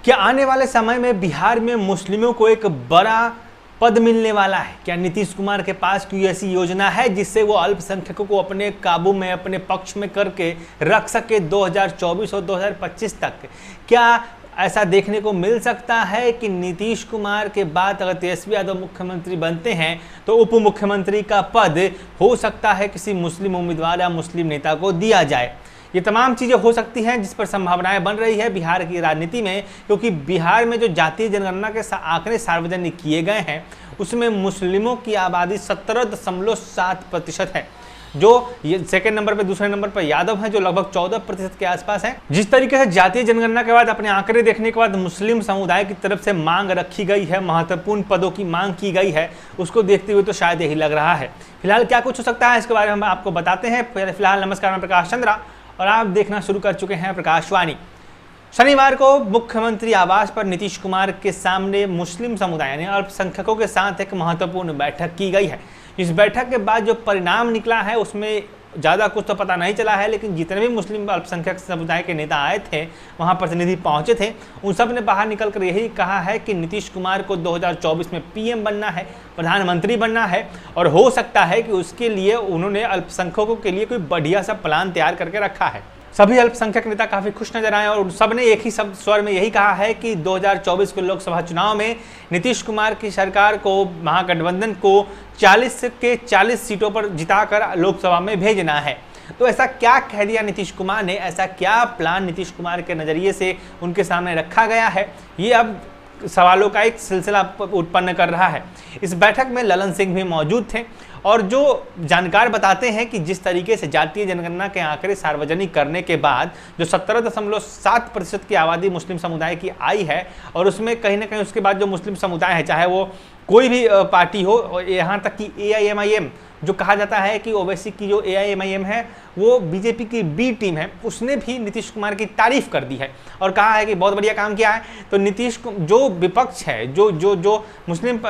क्या आने वाले समय में बिहार में मुस्लिमों को एक बड़ा पद मिलने वाला है? क्या नीतीश कुमार के पास कोई ऐसी योजना है जिससे वो अल्पसंख्यकों को अपने काबू में, अपने पक्ष में करके रख सके 2024 और 2025 तक? क्या ऐसा देखने को मिल सकता है कि नीतीश कुमार के बाद अगर तेजस्वी यादव मुख्यमंत्री बनते हैं तो उप मुख्यमंत्री का पद हो सकता है किसी मुस्लिम उम्मीदवार या मुस्लिम नेता को दिया जाए? ये तमाम चीज़ें हो सकती हैं जिस पर संभावनाएं बन रही है बिहार की राजनीति में, क्योंकि बिहार में जो जातीय जनगणना के आंकड़े सार्वजनिक किए गए हैं उसमें मुस्लिमों की आबादी 17.7% है। जो ये सेकंड नंबर पे, दूसरे नंबर पर यादव हैं जो लगभग 14% के आसपास हैं। जिस तरीके से जातीय जनगणना के बाद अपने आंकड़े देखने के बाद मुस्लिम समुदाय की तरफ से मांग रखी गई है, महत्वपूर्ण पदों की मांग की गई है, उसको देखते हुए तो शायद यही लग रहा है। फिलहाल क्या कुछ हो सकता है इसके बारे में हम आपको बताते हैं। फिलहाल नमस्कार, मैं प्रकाश चंद्रा और आप देखना शुरू कर चुके हैं प्रकाशवाणी। शनिवार को मुख्यमंत्री आवास पर नीतीश कुमार के सामने मुस्लिम समुदाय यानी अल्पसंख्यकों के साथ एक महत्वपूर्ण बैठक की गई है। इस बैठक के बाद जो परिणाम निकला है उसमें ज़्यादा कुछ तो पता नहीं चला है, लेकिन जितने भी मुस्लिम अल्पसंख्यक समुदाय के नेता आए थे, वहाँ प्रतिनिधि पहुँचे थे, उन सब ने बाहर निकलकर यही कहा है कि नीतीश कुमार को 2024 में पीएम बनना है, प्रधानमंत्री बनना है, और हो सकता है कि उसके लिए उन्होंने अल्पसंख्यकों के लिए कोई बढ़िया सा प्लान तैयार करके रखा है। सभी अल्पसंख्यक नेता काफ़ी खुश नजर आए और सब ने एक ही स्वर में यही कहा है कि 2024 के लोकसभा चुनाव में नीतीश कुमार की सरकार को, महागठबंधन को 40 के 40 सीटों पर जिताकर लोकसभा में भेजना है। तो ऐसा क्या कह दिया नीतीश कुमार ने, ऐसा क्या प्लान नीतीश कुमार के नज़रिए से उनके सामने रखा गया है, ये अब सवालों का एक सिलसिला उत्पन्न कर रहा है। इस बैठक में ललन सिंह भी मौजूद थे और जो जानकार बताते हैं कि जिस तरीके से जातीय जनगणना के आंकड़े सार्वजनिक करने के बाद जो 17.7% की आबादी मुस्लिम समुदाय की आई है, और उसमें कहीं ना कहीं उसके बाद जो मुस्लिम समुदाय है, चाहे वो कोई भी पार्टी हो, यहाँ तक कि AIMIM जो कहा जाता है कि ओवैसी की जो AIMIM है वो बीजेपी की बी टीम है, उसने भी नीतीश कुमार की तारीफ कर दी है और कहा है कि बहुत बढ़िया काम किया है। तो नीतीश जो विपक्ष है, जो मुस्लिम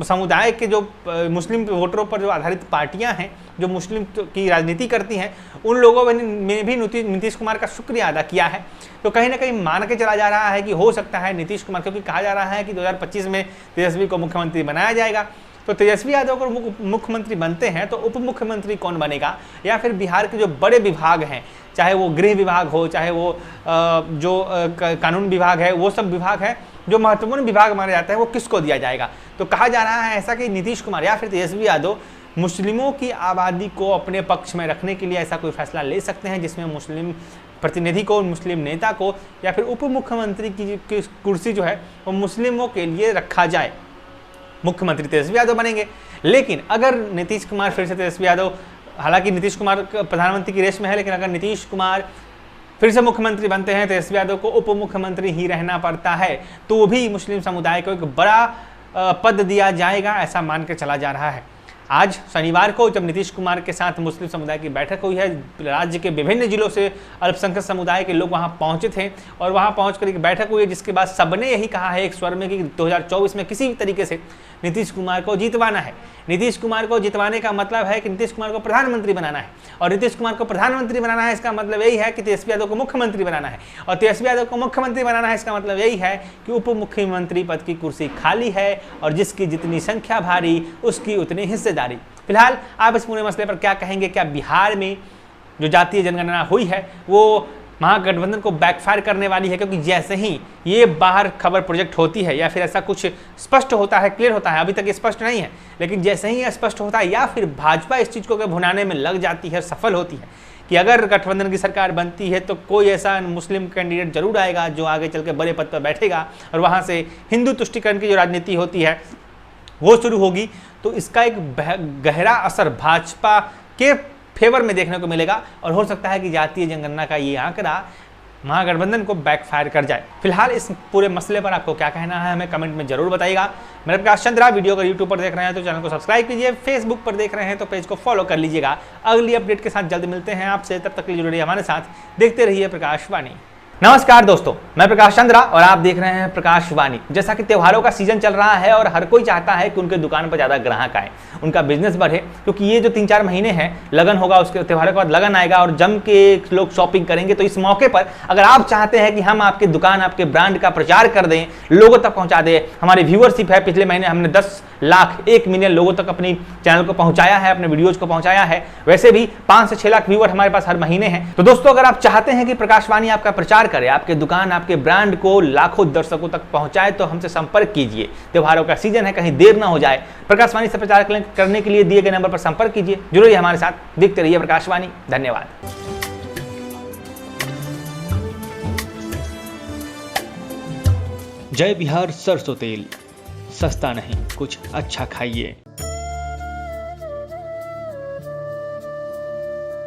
समुदाय के जो मुस्लिम वोटरों पर जो आधारित पार्टियां हैं, जो मुस्लिम की राजनीति करती हैं, उन लोगों ने भी नीतीश कुमार का शुक्रिया अदा किया है। तो कहीं ना कहीं मान के चला जा रहा है कि हो सकता है नीतीश कुमार, क्योंकि कहा जा रहा है कि 2025 में तेजस्वी को मुख्यमंत्री बनाया जाएगा, तो तेजस्वी यादव को मुख्यमंत्री बनते हैं तो उप मुख्यमंत्री कौन बनेगा, या फिर बिहार के जो बड़े विभाग हैं, चाहे वो गृह विभाग हो, चाहे वो कानून विभाग है, वो सब विभाग है जो महत्वपूर्ण विभाग माने जाते हैं, वो किसको दिया जाएगा। तो कहा जा रहा है ऐसा कि नीतीश कुमार या फिर तेजस्वी यादव मुस्लिमों की आबादी को अपने पक्ष में रखने के लिए ऐसा कोई फैसला ले सकते हैं जिसमें मुस्लिम प्रतिनिधि को, मुस्लिम नेता को या फिर उप मुख्यमंत्री की कुर्सी जो है वो मुस्लिमों के लिए रखा जाए। मुख्यमंत्री तेजस्वी यादव बनेंगे, लेकिन अगर नीतीश कुमार फिर से तेजस्वी यादव, हालांकि नीतीश कुमार प्रधानमंत्री की रेस में है, लेकिन अगर नीतीश कुमार फिर से मुख्यमंत्री बनते हैं, तेजस्वी यादव को उप मुख्यमंत्री ही रहना पड़ता है, तो भी मुस्लिम समुदाय को एक बड़ा पद दिया जाएगा, ऐसा मान के चला जा रहा है। आज शनिवार को जब नीतीश कुमार के साथ मुस्लिम समुदाय की बैठक हुई है, राज्य के विभिन्न जिलों से अल्पसंख्यक समुदाय के लोग वहां पहुंचे थे और वहां पहुंचकर एक बैठक हुई है, जिसके बाद सबने यही कहा है एक स्वर में कि 2024 में किसी भी तरीके से नीतीश कुमार को जितवाना है। नीतीश कुमार को जितवाने का मतलब है कि नीतीश कुमार को प्रधानमंत्री बनाना है, और नीतीश कुमार को प्रधानमंत्री बनाना है इसका मतलब यही है कि तेजस्वी यादव को मुख्यमंत्री बनाना है, और तेजस्वी यादव को मुख्यमंत्री बनाना है इसका मतलब यही है कि उप मुख्यमंत्री पद की कुर्सी खाली है और जिसकी जितनी संख्या भारी उसकी उतनी हिस्सेदारी। फिलहाल आप इस पूरे मसले पर क्या कहेंगे? क्या बिहार में जो जातीय जनगणना हुई है वो महागठबंधन को बैकफायर करने वाली है? क्योंकि जैसे ही ये बाहर खबर प्रोजेक्ट होती है या फिर ऐसा कुछ स्पष्ट होता है, क्लियर होता है, अभी तक ये स्पष्ट नहीं है, लेकिन जैसे ही ये स्पष्ट होता है या फिर भाजपा इस चीज़ को भुनाने में लग जाती है, सफल होती है कि अगर गठबंधन की सरकार बनती है तो कोई ऐसा मुस्लिम कैंडिडेट जरूर आएगा जो आगे चल के बड़े पद पर बैठेगा और वहाँ से हिंदू तुष्टीकरण की जो राजनीति होती है वो शुरू होगी, तो इसका एक गहरा असर भाजपा के फेवर में देखने को मिलेगा और हो सकता है कि जातीय जनगणना का ये आंकड़ा महागठबंधन को बैकफायर कर जाए। फिलहाल इस पूरे मसले पर आपको क्या कहना है हमें कमेंट में जरूर बताइएगा। मेरा प्रकाश चंद्रा, वीडियो अगर यूट्यूब पर देख रहे हैं तो चैनल को सब्सक्राइब कीजिए, फेसबुक पर देख रहे हैं तो पेज को फॉलो कर लीजिएगा। अगली अपडेट के साथ जल्द मिलते हैं आपसे, तब तक के लिए जुड़े रहिए हमारे साथ, देखते रहिए प्रकाशवाणी। नमस्कार दोस्तों, मैं प्रकाश चंद्रा और आप देख रहे हैं प्रकाशवाणी। जैसा कि त्योहारों का सीजन चल रहा है और हर कोई चाहता है कि उनके दुकान पर ज़्यादा ग्राहक आए, उनका बिजनेस बढ़े, क्योंकि ये जो 3-4 महीने हैं, लगन होगा, उसके त्योहारों के बाद लगन आएगा और जम के लोग शॉपिंग करेंगे। तो इस मौके पर अगर आप चाहते हैं कि हम आपके दुकान, आपके ब्रांड का प्रचार कर दें, लोगों तक पहुँचा दें, हमारी व्यूअरशिप है, पिछले महीने हमने 10 लाख 1 मिलियन लोगों तक अपनी चैनल को पहुँचाया है, अपने वीडियोज़ को पहुँचाया है। वैसे भी 5 से 6 लाख व्यूअर हमारे पास हर महीने हैं। तो दोस्तों, अगर आप चाहते हैं कि प्रकाशवाणी आपका प्रचार करे, आपके दुकान, आपके ब्रांड को लाखों दर्शकों तक पहुंचाए, तो हमसे संपर्क कीजिए। त्योहारों का सीजन है, कहीं देर ना हो जाए। प्रकाशवाणी से प्रचार करने के लिए दिए गए नंबर पर संपर्क कीजिए। जुड़िए हमारे साथ, देखते रहिए प्रकाशवाणी। धन्यवाद। जय बिहार सरसों तेल, सस्ता नहीं, कुछ अच्छा खाइए।